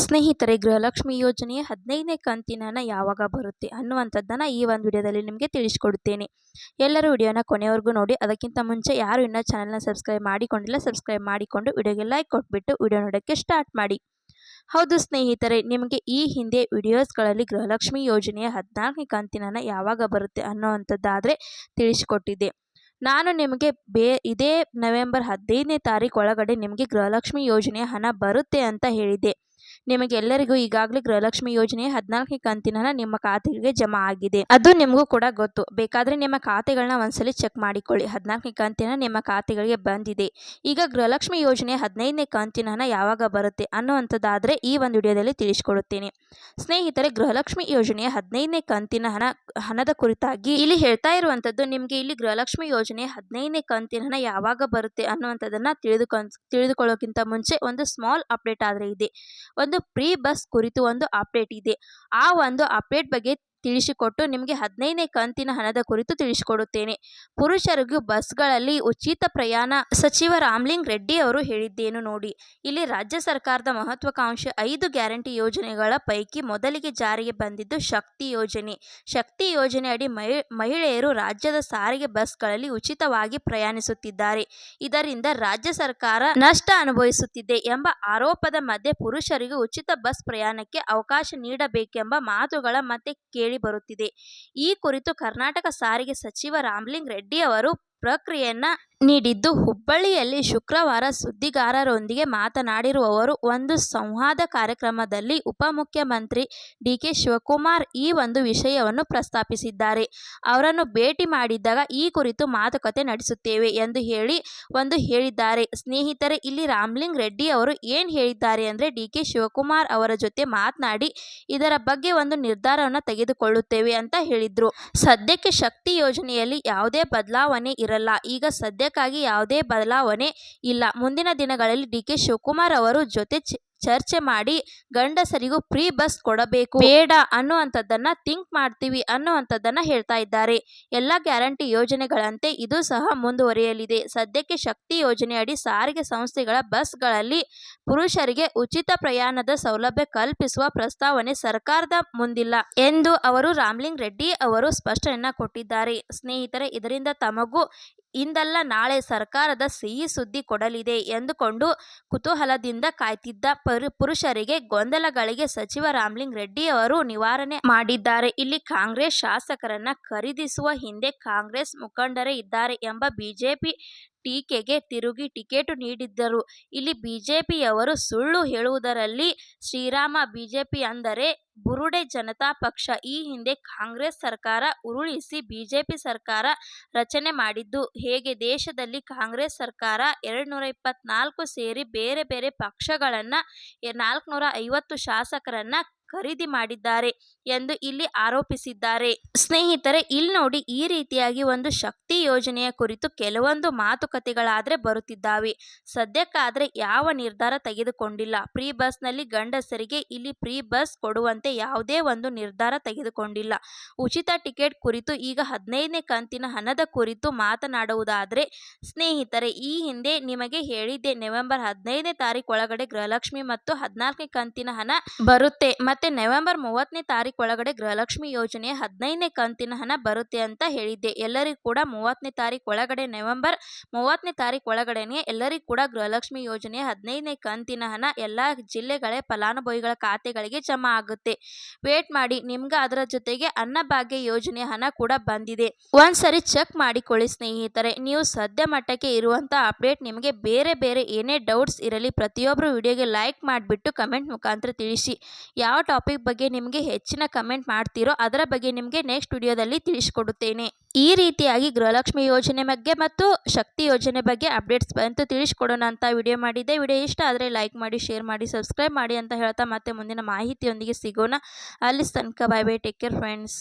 ಸ್ನೇಹಿತರೆ, ಗೃಹಲಕ್ಷ್ಮಿ ಯೋಜನೆಯ 15ನೇ ಕಂತಿನ ಹಣ ಯಾವಾಗ ಬರುತ್ತೆ ಅನ್ನುವಂಥದ್ದನ್ನು ಈ ಒಂದು ವಿಡಿಯೋದಲ್ಲಿ ನಿಮಗೆ ತಿಳಿಸ್ಕೊಡುತ್ತೇನೆ. ಎಲ್ಲರೂ ವಿಡಿಯೋನ ಕೊನೆವರೆಗೂ ನೋಡಿ. ಅದಕ್ಕಿಂತ ಮುಂಚೆ ಯಾರು ಇನ್ನೂ ಚಾನಲ್ನ ಸಬ್ಸ್ಕ್ರೈಬ್ ಮಾಡಿಕೊಂಡಿಲ್ಲ, ಸಬ್ಸ್ಕ್ರೈಬ್ ಮಾಡಿಕೊಂಡು ವಿಡಿಯೋಗೆ ಲೈಕ್ ಕೊಟ್ಬಿಟ್ಟು ವಿಡಿಯೋ ನೋಡೋಕ್ಕೆ ಸ್ಟಾರ್ಟ್ ಮಾಡಿ. ಹೌದು ಸ್ನೇಹಿತರೆ, ನಿಮಗೆ ಈ ಹಿಂದೆ ವಿಡಿಯೋಸ್ಗಳಲ್ಲಿ ಗೃಹಲಕ್ಷ್ಮಿ ಯೋಜನೆಯ 14ನೇ ಕಂತಿನ ಹಣ ಯಾವಾಗ ಬರುತ್ತೆ ಅನ್ನೋವಂಥದ್ದಾದರೆ ತಿಳಿಸಿಕೊಟ್ಟಿದ್ದೆ. ನಾನು ನಿಮಗೆ ಇದೇ ನವೆಂಬರ್ 15ನೇ ತಾರೀಕು ಒಳಗಡೆ ನಿಮಗೆ ಗೃಹಲಕ್ಷ್ಮಿ ಯೋಜನೆಯ ಹಣ ಬರುತ್ತೆ ಅಂತ ಹೇಳಿದ್ದೆ. ನಿಮಗೆಲ್ಲರಿಗೂ ಈಗಾಗಲೇ ಗೃಹಲಕ್ಷ್ಮಿ ಯೋಜನೆಯ 14ನೇ ಕಂತಿನ ಹಣ ನಿಮ್ಮ ಖಾತೆಗೆ ಜಮಾ ಆಗಿದೆ. ಅದು ನಿಮಗೂ ಕೂಡ ಗೊತ್ತು. ಬೇಕಾದರೆ ನಿಮ್ಮ ಖಾತೆಗಳನ್ನ ಒಂದ್ಸಲಿ ಚೆಕ್ ಮಾಡಿಕೊಳ್ಳಿ. 14ನೇ ಕಂತಿನ ನಿಮ್ಮ ಖಾತೆಗಳಿಗೆ ಬಂದಿದೆ. ಈಗ ಗೃಹಲಕ್ಷ್ಮಿ ಯೋಜನೆಯ 15ನೇ ಕಂತಿನ ಹಣ ಯಾವಾಗ ಬರುತ್ತೆ ಅನ್ನುವಂಥದ್ದಾದರೆ ಈ ಒಂದು ವಿಡಿಯೋದಲ್ಲಿ ತಿಳಿಸಿಕೊಡುತ್ತೇನೆ. ಸ್ನೇಹಿತರೆ, ಗೃಹಲಕ್ಷ್ಮಿ ಯೋಜನೆಯ 15ನೇ ಕಂತಿನ ಹಣದ ಕುರಿತಾಗಿ ಇಲ್ಲಿ ಹೇಳ್ತಾ ಇರುವಂಥದ್ದು, ನಿಮಗೆ ಇಲ್ಲಿ ಗೃಹಲಕ್ಷ್ಮಿ ಯೋಜನೆಯ 15ನೇ ಕಂತಿನ ಹಣ ಯಾವಾಗ ಬರುತ್ತೆ ಅನ್ನುವಂಥದ್ದನ್ನು ತಿಳಿದುಕೊಳ್ಳೋಕ್ಕಿಂತ ಮುಂಚೆ ಒಂದು ಸ್ಮಾಲ್ ಅಪ್ಡೇಟ್ ಆದರೆ ಇದೆ. ಒಂದು ಪ್ರೀ ಬಸ್ ಕುರಿತು ಒಂದು ಅಪ್ಡೇಟ್ ಇದೆ. ಆ ಒಂದು ಅಪ್ಡೇಟ್ ಬಗ್ಗೆ ತಿಳಿಸಿಕೊಟ್ಟು ನಿಮಗೆ 15ನೇ ಕಂತಿನ ಹಣದ ಕುರಿತು ತಿಳಿಸಿಕೊಡುತ್ತೇನೆ. ಪುರುಷರಿಗೂ ಬಸ್ಗಳಲ್ಲಿ ಉಚಿತ ಪ್ರಯಾಣ ಸಚಿವ ರಾಮಲಿಂಗ ರೆಡ್ಡಿ ಅವರು ಹೇಳಿದ್ದೇನು ನೋಡಿ. ಇಲ್ಲಿ ರಾಜ್ಯ ಸರ್ಕಾರದ ಮಹತ್ವಾಕಾಂಕ್ಷೆ 5 ಗ್ಯಾರಂಟಿ ಯೋಜನೆಗಳ ಪೈಕಿ ಮೊದಲಿಗೆ ಜಾರಿಗೆ ಬಂದಿದ್ದು ಶಕ್ತಿ ಯೋಜನೆ. ಶಕ್ತಿ ಯೋಜನೆ ಅಡಿ ಮಹಿಳೆಯರು ರಾಜ್ಯದ ಸಾರಿಗೆ ಬಸ್ಗಳಲ್ಲಿ ಉಚಿತವಾಗಿ ಪ್ರಯಾಣಿಸುತ್ತಿದ್ದಾರೆ. ಇದರಿಂದ ರಾಜ್ಯ ಸರ್ಕಾರ ನಷ್ಟ ಅನುಭವಿಸುತ್ತಿದೆ ಎಂಬ ಆರೋಪದ ಮಧ್ಯೆ ಪುರುಷರಿಗೂ ಉಚಿತ ಬಸ್ ಪ್ರಯಾಣಕ್ಕೆ ಅವಕಾಶ ನೀಡಬೇಕೆಂಬ ಮಾತುಗಳ ಮತ್ತೆ ಬರುತ್ತಿದೆ. ಈ ಕುರಿತು ಕರ್ನಾಟಕ ಸಾರಿಗೆ ಸಚಿವ ರಾಮಲಿಂಗ ರೆಡ್ಡಿ ಅವರು ಪ್ರಕ್ರಿಯೆಯನ್ನ ನೀಡಿದ್ದು, ಹುಬ್ಬಳ್ಳಿಯಲ್ಲಿ ಶುಕ್ರವಾರ ಸುದ್ದಿಗಾರರೊಂದಿಗೆ ಮಾತನಾಡಿರುವ ಅವರು ಒಂದು ಸಂವಾದ ಕಾರ್ಯಕ್ರಮದಲ್ಲಿ ಉಪಮುಖ್ಯಮಂತ್ರಿ ಡಿಕೆ ಶಿವಕುಮಾರ್ ಈ ಒಂದು ವಿಷಯವನ್ನು ಪ್ರಸ್ತಾಪಿಸಿದ್ದಾರೆ. ಅವರನ್ನು ಭೇಟಿ ಮಾಡಿದ್ದಾಗ ಈ ಕುರಿತು ಮಾತುಕತೆ ನಡೆಸುತ್ತೇವೆ ಎಂದು ಹೇಳಿದ್ದಾರೆ. ಸ್ನೇಹಿತರೆ, ಇಲ್ಲಿ ರಾಮಲಿಂಗ ರೆಡ್ಡಿ ಅವರು ಏನು ಹೇಳಿದ್ದಾರೆ ಅಂದರೆ, ಡಿಕೆ ಶಿವಕುಮಾರ್ ಅವರ ಜೊತೆ ಮಾತನಾಡಿ ಇದರ ಬಗ್ಗೆ ಒಂದು ನಿರ್ಧಾರವನ್ನು ತೆಗೆದುಕೊಳ್ಳುತ್ತೇವೆ ಅಂತ ಹೇಳಿದ್ರು. ಸದ್ಯಕ್ಕೆ ಶಕ್ತಿ ಯೋಜನೆಯಲ್ಲಿ ಯಾವುದೇ ಬದಲಾವಣೆ ಇರಲ್ಲ. ಈಗ ಸದ್ಯಕ್ಕಾಗಿ ಯಾವುದೇ ಬದಲಾವಣೆ ಇಲ್ಲ. ಮುಂದಿನ ದಿನಗಳಲ್ಲಿ ಡಿಕೆ ಶಿವಕುಮಾರ್ ಅವರು ಜೊತೆ ಚರ್ಚೆ ಮಾಡಿ ಗಂಡಸರಿಗೂ ಫ್ರೀ ಬಸ್ ಕೊಡಬೇಕು ಬೇಡ ಅನ್ನುವಂಥದ್ದನ್ನು ಥಿಂಕ್ ಮಾಡ್ತೀವಿ ಅನ್ನುವಂಥದ್ದನ್ನು ಹೇಳ್ತಾ ಇದ್ದಾರೆ. ಎಲ್ಲ ಗ್ಯಾರಂಟಿ ಯೋಜನೆಗಳಂತೆ ಇದು ಸಹ ಮುಂದುವರಿಯಲಿದೆ. ಸದ್ಯಕ್ಕೆ ಶಕ್ತಿ ಯೋಜನೆ ಅಡಿ ಸಾರಿಗೆ ಸಂಸ್ಥೆಗಳ ಬಸ್ಗಳಲ್ಲಿ ಪುರುಷರಿಗೆ ಉಚಿತ ಪ್ರಯಾಣದ ಸೌಲಭ್ಯ ಕಲ್ಪಿಸುವ ಪ್ರಸ್ತಾವನೆ ಸರ್ಕಾರದ ಮುಂದಿಲ್ಲ ಎಂದು ಅವರು ರಾಮಲಿಂಗ ರೆಡ್ಡಿ ಅವರು ಸ್ಪಷ್ಟನೆಯನ್ನ ಕೊಟ್ಟಿದ್ದಾರೆ. ಸ್ನೇಹಿತರೆ, ಇದರಿಂದ ತಮಗೂ ಇಂದಲ್ಲ ನಾಳೆ ಸರ್ಕಾರದ ಸಿಹಿ ಸುದ್ದಿ ಕೊಡಲಿದೆ ಎಂದುಕೊಂಡು ಕುತೂಹಲದಿಂದ ಕಾಯ್ತಿದ್ದ ಪುರುಷರಿಗೆ ಗೊಂದಲಗಳಿಗೆ ಸಚಿವ ರಾಮಲಿಂಗ ರೆಡ್ಡಿ ಅವರು ನಿವಾರಣೆ ಮಾಡಿದ್ದಾರೆ. ಇಲ್ಲಿ ಕಾಂಗ್ರೆಸ್ ಶಾಸಕರನ್ನ ಖರೀದಿಸುವ ಹಿಂದೆ ಕಾಂಗ್ರೆಸ್ ಮುಖಂಡರೇ ಇದ್ದಾರೆ ಎಂಬ ಬಿಜೆಪಿ ಟೀಕೆಗೆ ತಿರುಗಿ ಟಿಕೆಟ್ ನೀಡಿದ್ದರು. ಇಲ್ಲಿ ಬಿಜೆಪಿಯವರು ಸುಳ್ಳು ಹೇಳುವುದರಲ್ಲಿ ಶ್ರೀರಾಮ. ಬಿಜೆಪಿ ಅಂದರೆ ಬುರುಡೆ ಜನತಾ ಪಕ್ಷ. ಈ ಹಿಂದೆ ಕಾಂಗ್ರೆಸ್ ಸರ್ಕಾರ ಉರುಳಿಸಿ ಬಿಜೆಪಿ ಸರ್ಕಾರ ರಚನೆ ಮಾಡಿದ್ದು ಹೇಗೆ? ದೇಶದಲ್ಲಿ ಕಾಂಗ್ರೆಸ್ ಸರ್ಕಾರ 224 ಸೇರಿ ಬೇರೆ ಬೇರೆ ಪಕ್ಷಗಳನ್ನ 450 ಶಾಸಕರನ್ನ ಖರೀದಿ ಮಾಡಿದ್ದಾರೆ ಎಂದು ಇಲ್ಲಿ ಆರೋಪಿಸಿದ್ದಾರೆ. ಸ್ನೇಹಿತರೆ, ಇಲ್ಲಿ ನೋಡಿ, ಈ ರೀತಿಯಾಗಿ ಒಂದು ಶಕ್ತಿ ಯೋಜನೆಯ ಕುರಿತು ಕೆಲವೊಂದು ಮಾತುಕತೆಗಳಾದರೆ ಬರುತ್ತಿದ್ದಾವೆ. ಸದ್ಯಕ್ಕಾದರೆ ಯಾವ ನಿರ್ಧಾರ ತೆಗೆದುಕೊಂಡಿಲ್ಲ. ಪ್ರೀ ಬಸ್ನಲ್ಲಿ ಗಂಡಸರಿಗೆ ಇಲ್ಲಿ ಫ್ರೀ ಬಸ್ ಕೊಡುವಂತೆ ಯಾವುದೇ ಒಂದು ನಿರ್ಧಾರ ತೆಗೆದುಕೊಂಡಿಲ್ಲ. ಉಚಿತ ಟಿಕೆಟ್ ಕುರಿತು ಈಗ 15ನೇ ಕಂತಿನ ಹಣದ ಕುರಿತು ಮಾತನಾಡುವುದಾದರೆ, ಸ್ನೇಹಿತರೆ, ಈ ಹಿಂದೆ ನಿಮಗೆ ಹೇಳಿದ್ದೆ, ನವೆಂಬರ್ 15ನೇ ತಾರೀಕು ಒಳಗಡೆ ಗೃಹಲಕ್ಷ್ಮಿ ಮತ್ತು 14ನೇ ಕಂತಿನ ಹಣ ಬರುತ್ತೆ. ಮತ್ತೆ ನವೆಂಬರ್ 30ನೇ ತಾರೀಕು ಒಳಗಡೆ ಗೃಹಲಕ್ಷ್ಮಿ ಯೋಜನೆಯ 15ನೇ ಕಂತಿನ ಹಣ ಬರುತ್ತೆ ಅಂತ ಹೇಳಿದ್ದೆ. ಎಲ್ಲರಿಗೂ ಕೂಡ 30ನೇ ತಾರೀಕು ಒಳಗಡೆ, ನವೆಂಬರ್ 30ನೇ ತಾರೀಕು ಒಳಗಡೆನೆ ಎಲ್ಲರಿಗೂ ಕೂಡ ಗೃಹಲಕ್ಷ್ಮಿ ಯೋಜನೆಯ 15ನೇ ಕಂತಿನ ಹಣ ಎಲ್ಲ ಜಿಲ್ಲೆಗಳ ಫಲಾನುಭವಿಗಳ ಖಾತೆಗಳಿಗೆ ಜಮಾ ಆಗುತ್ತೆ. ವೇಟ್ ಮಾಡಿ, ನಿಮ್ಗೆ ಅದರ ಜೊತೆಗೆ ಅನ್ನಭಾಗ್ಯ ಯೋಜನೆಯ ಹಣ ಕೂಡ ಬಂದಿದೆ. ಒಂದ್ಸರಿ ಚೆಕ್ ಮಾಡಿಕೊಳ್ಳಿ ಸ್ನೇಹಿತರೆ. ನೀವು ಸದ್ಯ ಮಟ್ಟಕ್ಕೆ ಇರುವಂತ ಅಪ್ಡೇಟ್. ನಿಮಗೆ ಬೇರೆ ಏನೇ ಡೌಟ್ಸ್ ಇರಲಿ ಪ್ರತಿಯೊಬ್ಬರು ವಿಡಿಯೋಗೆ ಲೈಕ್ ಮಾಡಿಬಿಟ್ಟು ಕಮೆಂಟ್ ಮುಖಾಂತರ ತಿಳಿಸಿ. ಯಾವ ಟಾಪಿಕ್ ಬಗ್ಗೆ ನಿಮಗೆ ಹೆಚ್ಚಿನ ಕಮೆಂಟ್ ಮಾಡ್ತೀರೋ ಅದರ ಬಗ್ಗೆ ನಿಮಗೆ ನೆಕ್ಸ್ಟ್ ವಿಡಿಯೋದಲ್ಲಿ ತಿಳಿಸಿಕೊಡುತ್ತೇನೆ. ಈ ರೀತಿಯಾಗಿ ಗೃಹಲಕ್ಷ್ಮಿ ಯೋಜನೆ ಬಗ್ಗೆ ಮತ್ತು ಶಕ್ತಿ ಯೋಜನೆ ಬಗ್ಗೆ ಅಪ್ಡೇಟ್ಸ್ ಬಂತು ತಿಳಿಸಿಕೊಡೋಣ ಅಂತ ವಿಡಿಯೋ ಮಾಡಿದ್ದೆ. ವಿಡಿಯೋ ಇಷ್ಟ ಆದರೆ ಲೈಕ್ ಮಾಡಿ, ಶೇರ್ ಮಾಡಿ, ಸಬ್ಸ್ಕ್ರೈಬ್ ಮಾಡಿ ಅಂತ ಹೇಳ್ತಾ ಮತ್ತೆ ಮುಂದಿನ ಮಾಹಿತಿಯೊಂದಿಗೆ ಸಿಗೋಣ. ಅಲ್ಲಿ ತನಕ bye bye, take care friends.